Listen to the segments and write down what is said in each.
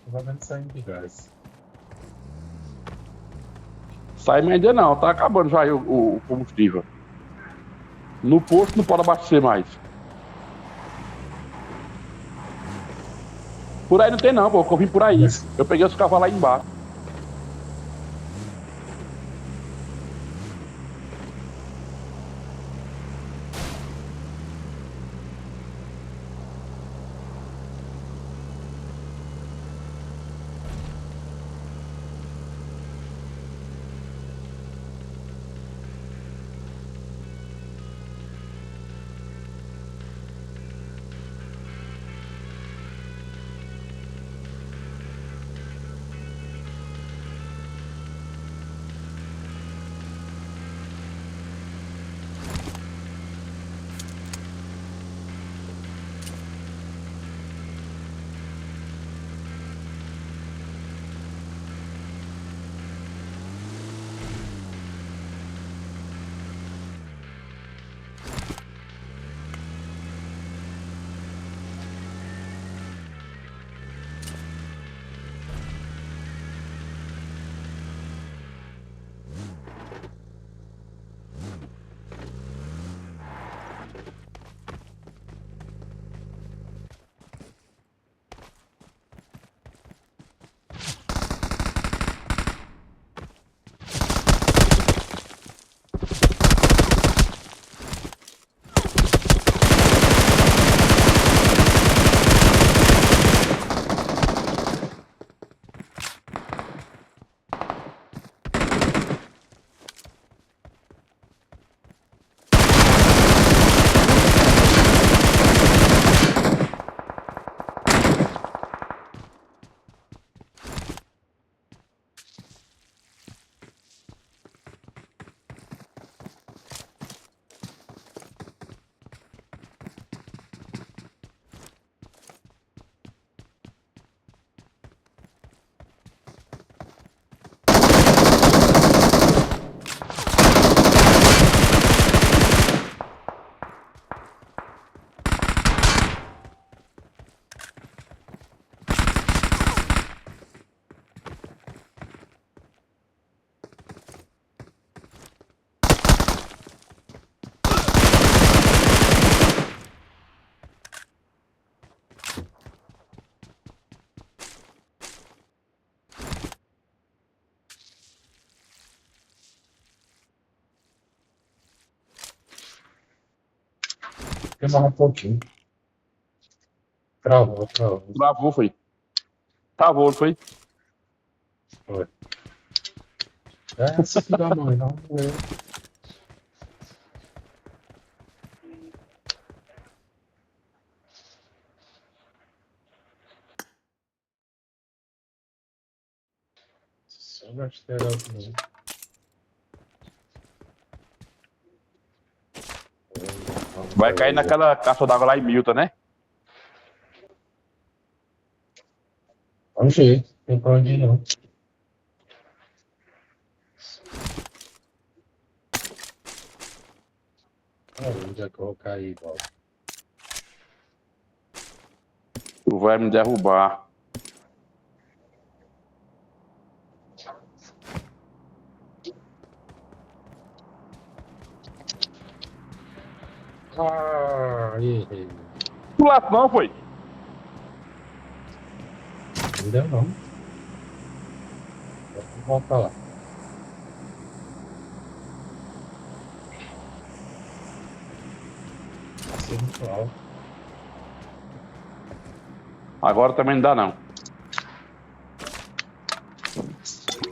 Provavelmente saindo de gás. Sai ainda não, tá acabando já aí o combustível. No posto não pode abastecer mais. Por aí não tem não, pô, eu vim por aí. Mas, Eu peguei os cavalos lá embaixo. tem mais um pouquinho. Travou. Travou, foi. Travou, não foi? Foi. É assim que dá mãe, não. Só gastei mesmo. Vai cair naquela caixa d'água lá em Milton, né? Vamos ver. Tem pra onde ir, não. Onde é que eu vou cair, Bob? Tu vai me derrubar. Ah, errei. Tu lá não, foi? Não deu, não. Vou voltar lá. Passei muito alto. Agora também não dá, não.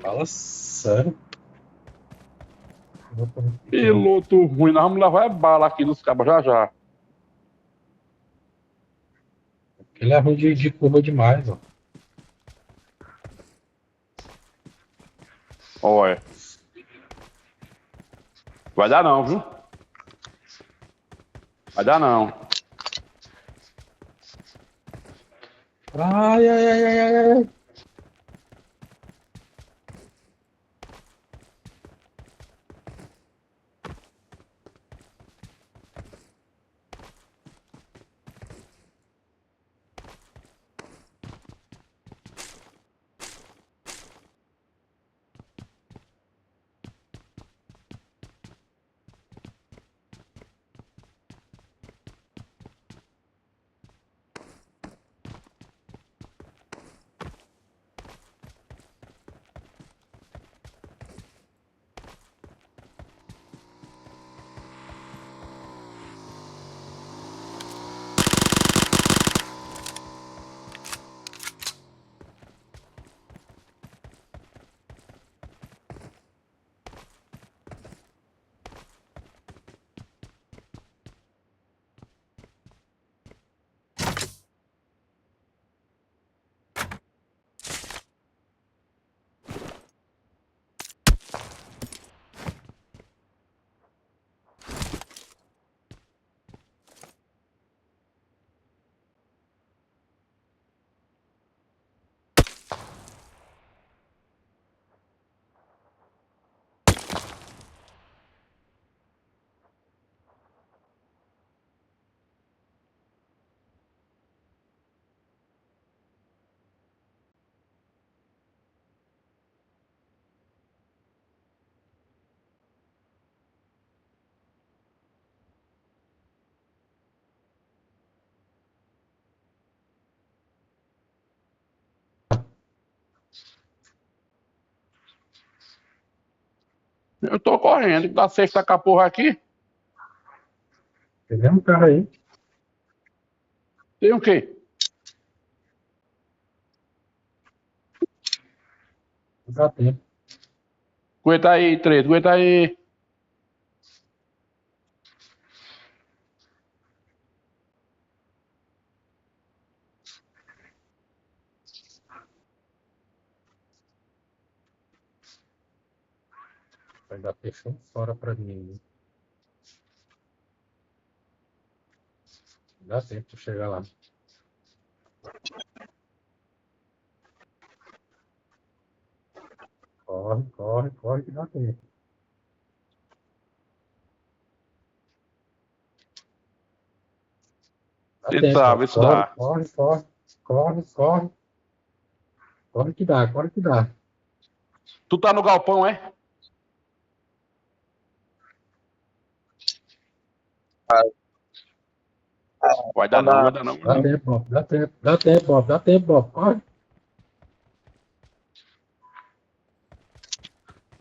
Fala sério. Eu vou comer pequeno. Piloto ruim, nós vamos levar bala aqui nos cabos já já. Ele é ruim de curva demais, ó. Olha. Vai dar não, viu? Vai dar não. Ai, ai, ai, ai, ai, ai. Eu tô correndo, dá sexta com a porra aqui. Tem um carro aí. Tem o quê? Não dá tempo. Aguenta aí, três, aguenta aí. Vai dar peixão fora pra mim. Não dá tempo de chegar lá. Corre, corre, corre que dá tempo. Dá tempo, Tentar, ó. ver se Corre, dá. corre, corre. Corre, corre. Corre que dá, corre que dá. Tu tá no galpão, é? Vai dar não, vai dar não. Dá tempo, Bob. Dá tempo, dá tempo, Bob. Dá tempo, Bob. Corre.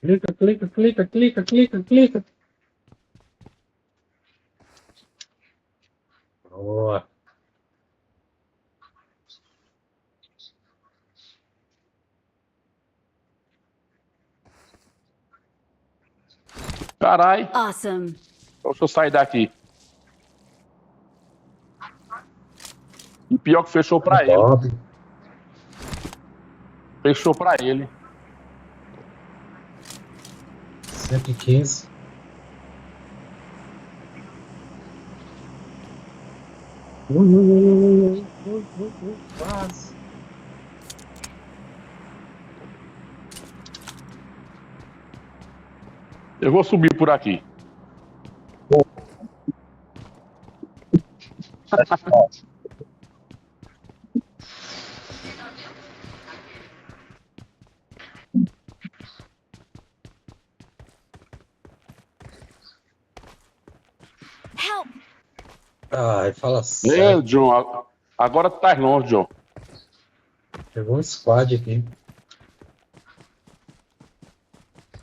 Clica, clica, clica, clica, clica, clica. Boa. Carai, Awesome. deixa eu sair daqui. E pior que fechou pra ele. Bob. Fechou pra ele. 115. Quase. Eu vou subir por aqui. Help! Ai, fala Ei, sério. John, agora tu tá longe, John. Chegou um squad aqui.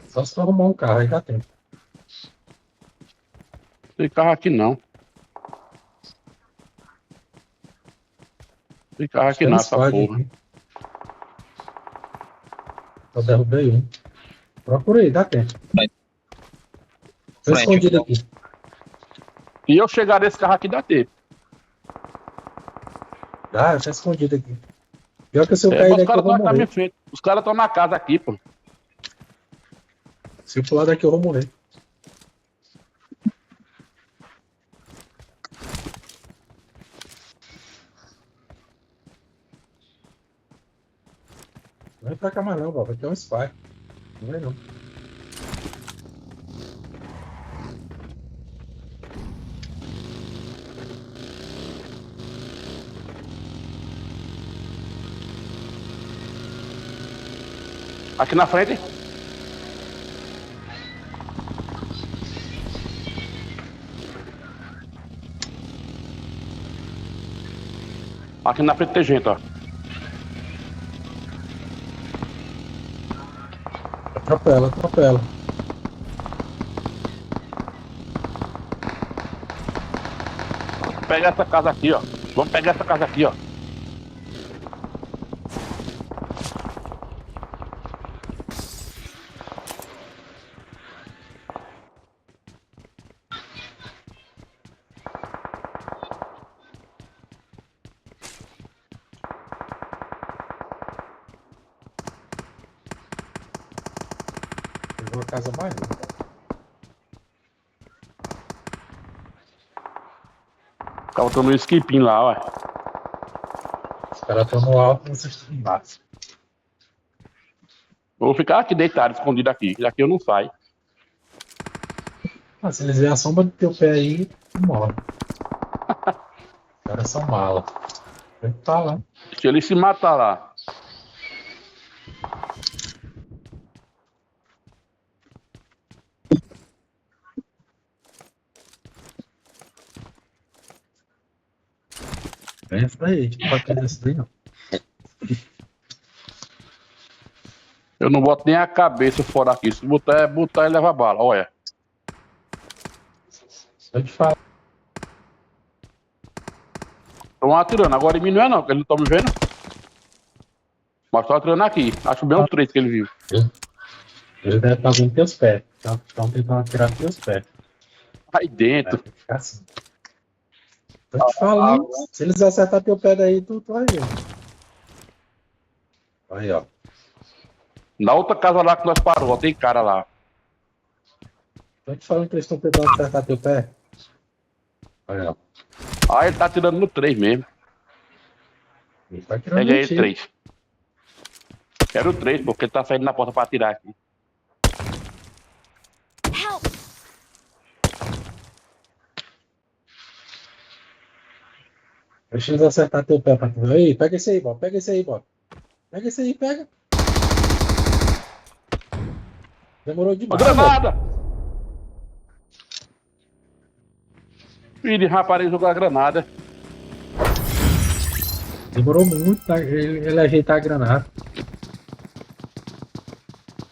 Só se tu arrumar um carro aí dá tempo. Tem carro aqui não. Tem carro aqui Tem um não, essa squad porra. aqui. Eu derrubei um. Procura aí, dá tempo. Tô escondido aqui. E eu chegar nesse carro aqui dá tempo. Dá, eu tô escondido aqui. Pior que se eu É, cair mas os daqui eu caras vou estão aqui na minha morrer. frente. Os caras estão na casa aqui, pô. Se eu pular daqui eu vou morrer. Não vai pra cá mais não, Bob. Vai ter um spy. Não vai não. Aqui na frente. Aqui na frente tem gente, ó. Atropela, atropela. Pega essa casa aqui, ó. Vamos pegar essa casa aqui, ó. Pegou a casa mais linda. Tava tomando um skipinho lá, ó. Os caras estão no alto e vocês estão embaixo. Eu vou ficar aqui deitado, escondido aqui. Daqui eu não saio. Ah, se eles verem a sombra do teu pé aí, tu morre. Os caras são mala. Tem que tá lá. Deixa ele se matar lá. Vem essa daí, tipo, pra aquele desse daí, não. Eu não boto nem a cabeça fora aqui. Se botar, é botar e levar bala. Olha. Eu te falo. Estão atirando. Agora em mim não é não, porque eles não estão me vendo. Mas estão atirando aqui. Acho bem os 3 que ele viu. Ele deve estar vindo teus pés. Estão tentando atirar nos teus pés. Aí dentro. Vai ficar assim. Tô te falando. Se eles acertar teu pé daí, tu vai ver. Aí, ó. Na outra casa lá que nós parou, ó, tem cara lá. Tô te falando que eles estão tentando acertar teu pé. Aí, ó. Ah, ele tá atirando no 3 mesmo. Ele tá tirando Pega de aí ti. 3. Quero o 3, porque ele tá saindo na porta pra atirar aqui. Help! Deixa eles acertar teu pé pra tu ver. Aí, pega esse aí, bó. Pega esse aí, bó. Pega esse aí, pega. Demorou Ó, demais. granada! Filho de rapaz jogou a granada. Demorou muito pra ele ajeitar a granada.